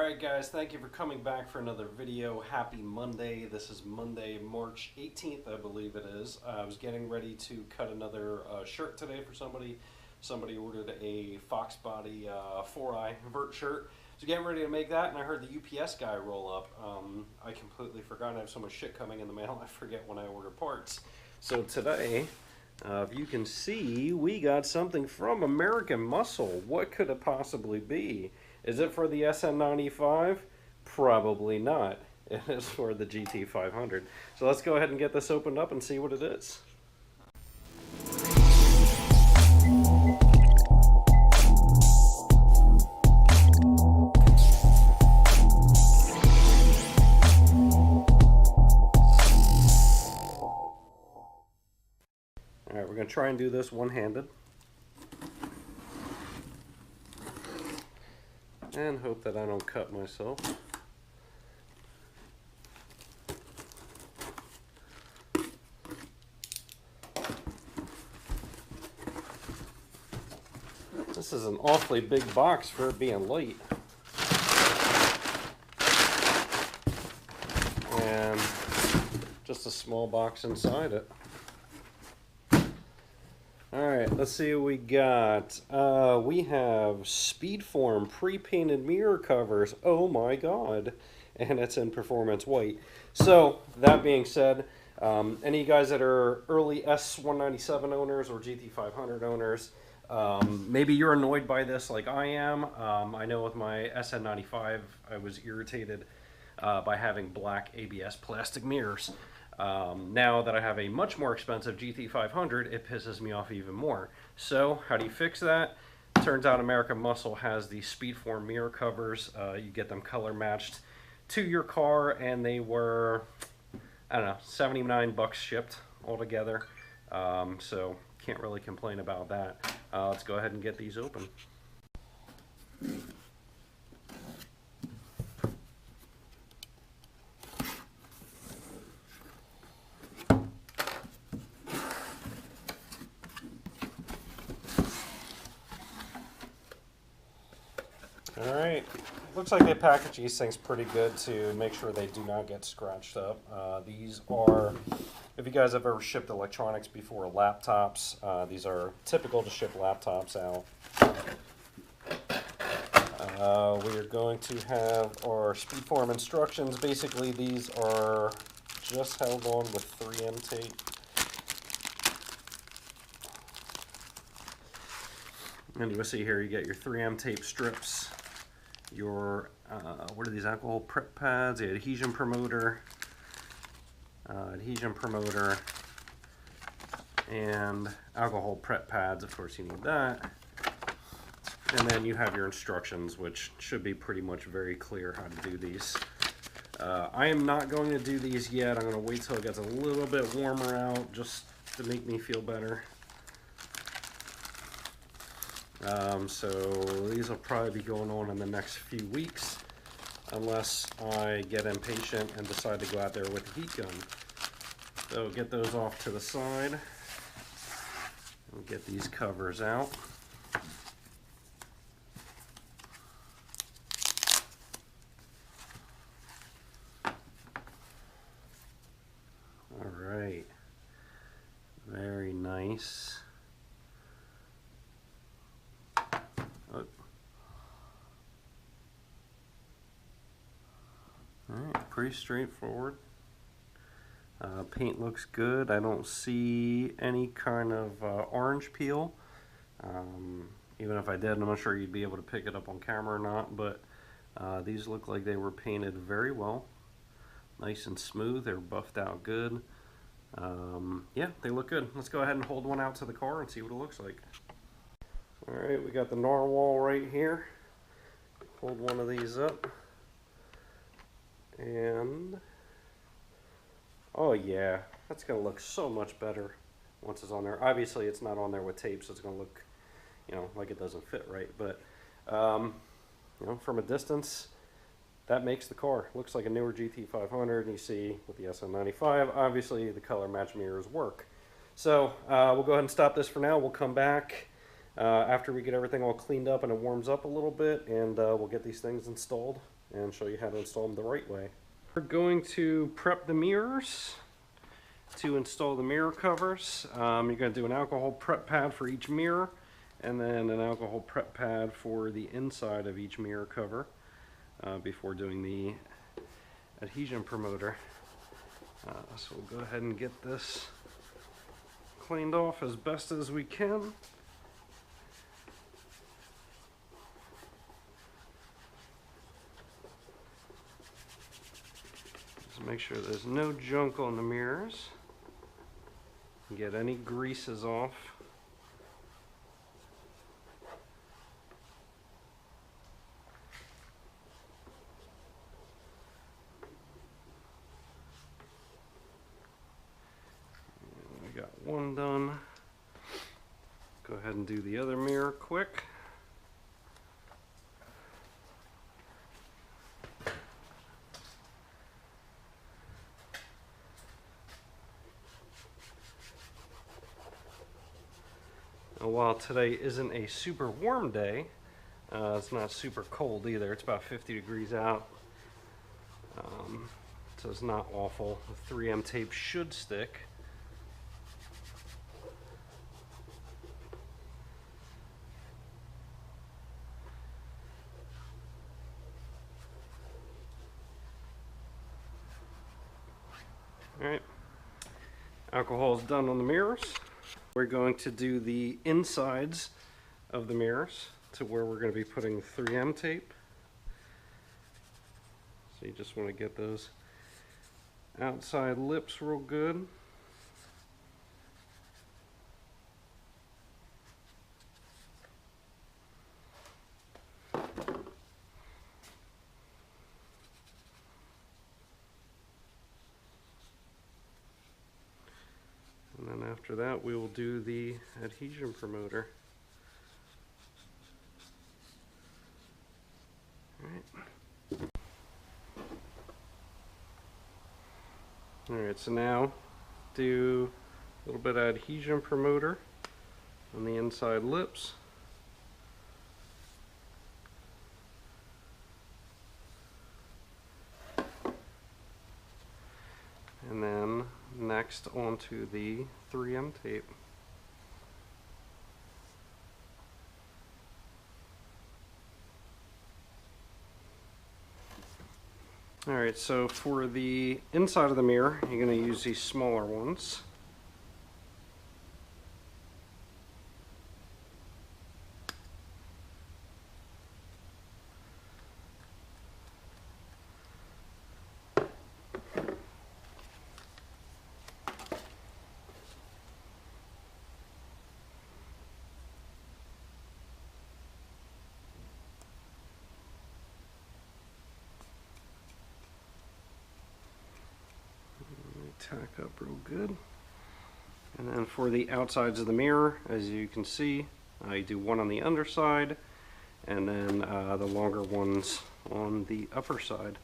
Alright guys, thank you for coming back for another video. Happy Monday. This is Monday, March 18th, I believe it is. I was getting ready to cut another shirt today for somebody. Somebody ordered a Fox Body 4-eye vert shirt. So getting ready to make that, and I heard the UPS guy roll up. I completely forgot. I have so much shit coming in the mail, I forget when I order parts. So today, if you can see, we got something from American Muscle. What could it possibly be? Is it for the SN95? Probably not. It is for the GT500. So let's go ahead and get this opened up and see what it is. Alright, we're going to try and do this one-handed. And hope that I don't cut myself. This is an awfully big box for it being light. And just a small box inside it. Alright, let's see what we got. We have SpeedForm pre-painted mirror covers. Oh my god. And it's in performance white. So, that being said, any guys that are early S197 owners or GT500 owners, maybe you're annoyed by this like I am. I know with my SN95 I was irritated by having black ABS plastic mirrors. Now that I have a much more expensive GT500, it pisses me off even more. So, how do you fix that? Turns out American Muscle has the SpeedForm mirror covers. You get them color matched to your car, and they were, I don't know, 79 bucks shipped altogether. So, can't really complain about that. Let's go ahead and get these open. Alright, looks like they package these things pretty good to make sure they do not get scratched up. These are, if you guys have ever shipped electronics before, laptops, these are typical to ship laptops out. We are going to have our SpeedForm instructions. Basically, these are just held on with 3M tape. And you'll see here you get your 3M tape strips, your, what are these, alcohol prep pads, the adhesion promoter, and alcohol prep pads, of course you need that. And then you have your instructions, which should be pretty much very clear how to do these. I am not going to do these yet. I'm going to wait till it gets a little bit warmer out just to make me feel better. So these will probably be going on in the next few weeks, unless I get impatient and decide to go out there with the heat gun. So get those off to the side. We'll get these covers out. All right, very nice. Alright, pretty straightforward. Paint looks good. I don't see any kind of orange peel. Even if I did, I'm not sure you'd be able to pick it up on camera or not, but these look like they were painted very well. Nice and smooth. They were buffed out good. Yeah, they look good. Let's go ahead and hold one out to the car and see what it looks like. Alright, we got the narwhal right here. Hold one of these up. And, oh yeah, that's going to look so much better once it's on there. Obviously, it's not on there with tape, so it's going to look, you know, like it doesn't fit right. But, you know, from a distance, that makes the car. Looks like a newer GT500, and you see with the SN95, obviously the color match mirrors work. So, we'll go ahead and stop this for now. We'll come back after we get everything all cleaned up and it warms up a little bit, and we'll get these things installed and show you how to install them the right way. We're going to prep the mirrors to install the mirror covers. You're going to do an alcohol prep pad for each mirror, and then an alcohol prep pad for the inside of each mirror cover before doing the adhesion promoter. So we'll go ahead and get this cleaned off as best as we can. Just make sure there's no junk on the mirrors. Get any greases off. We got one done. Go ahead and do the other mirror quick. While today isn't a super warm day, it's not super cold either. It's about 50 degrees out, so it's not awful. The 3M tape should stick. Alright, alcohol is done on the mirrors. We're going to do the insides of the mirrors to where we're going to be putting 3M tape. So you just want to get those outside lips real good. And then after that, we will do the adhesion promoter. Alright, so now do a little bit of adhesion promoter on the inside lips. And then next onto the 3M tape. Alright, so for the inside of the mirror, you're going to use these smaller ones. Tack up real good. And then for the outsides of the mirror, as you can see, you do one on the underside and then the longer ones on the upper side.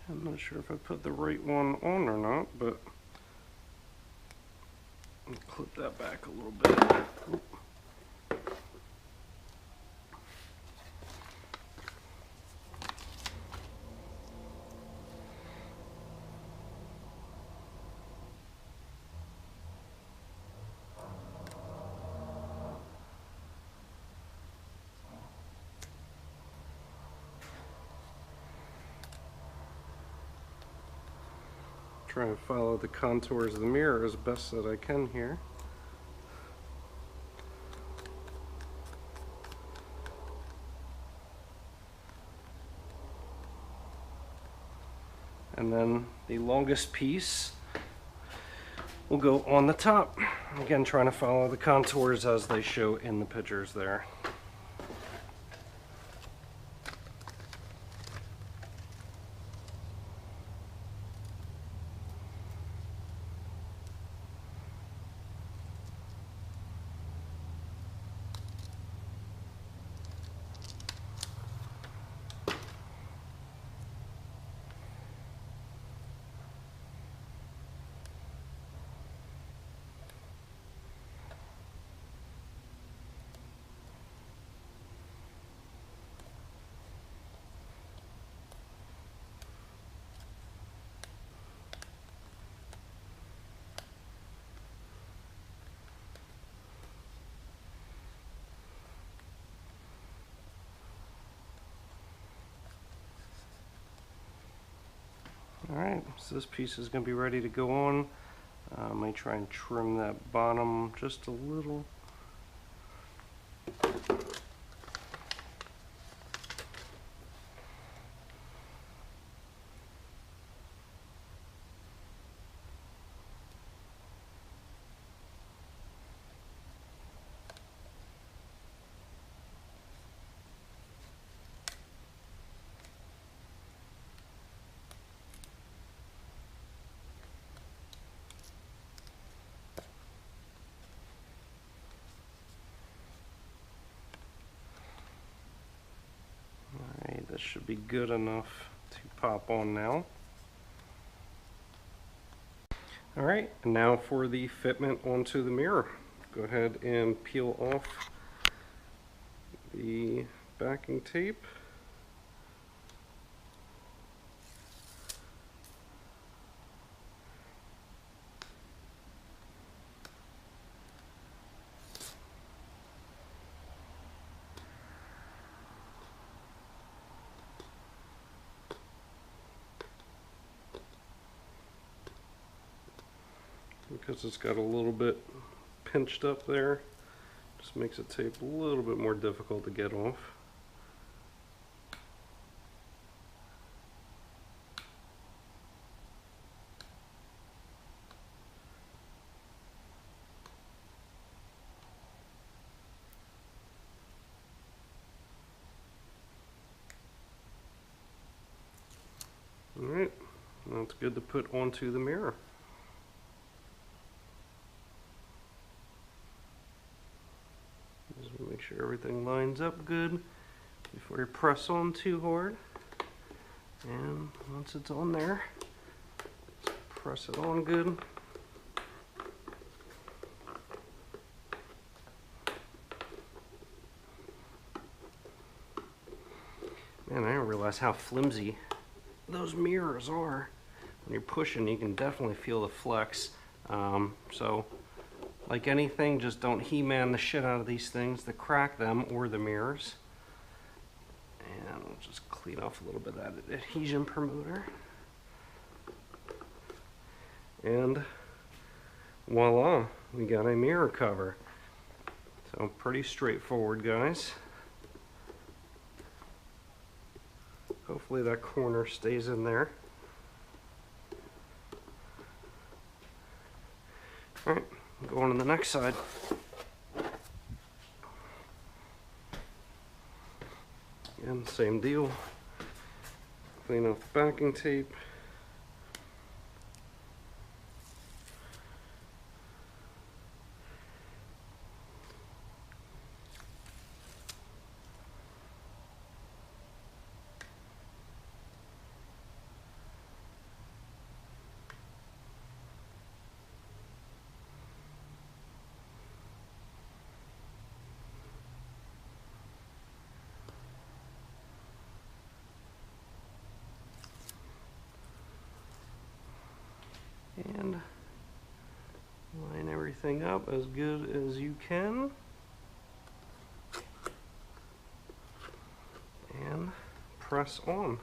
I'm not sure if I put the right one on or not, but let me clip that back a little bit. Oop. Try and follow the contours of the mirror as best that I can here. the longest piece will go on the top. Again, trying to follow the contours as they show in the pictures there. Alright, so this piece is going to be ready to go on. I might try and trim that bottom just a little. That should be good enough to pop on now. Alright, and now for the fitment onto the mirror. Go ahead and peel off the backing tape. Because it's got a little bit pinched up there, just makes the tape a little bit more difficult to get off. Alright, that's good to put onto the mirror. Just make sure everything lines up good before you press on too hard. And once it's on there, just press it on good. Man, I didn't realize how flimsy those mirrors are. When you're pushing, you can definitely feel the flex. So like anything, just don't He-Man the shit out of these things to crack them or the mirrors. And we'll just clean off a little bit of that adhesion promoter. And voila, we got a mirror cover. So pretty straightforward, guys. Hopefully that corner stays in there. Alright, going to the next side. Again, same deal. Clean off the backing tape. And line everything up as good as you can. And press on.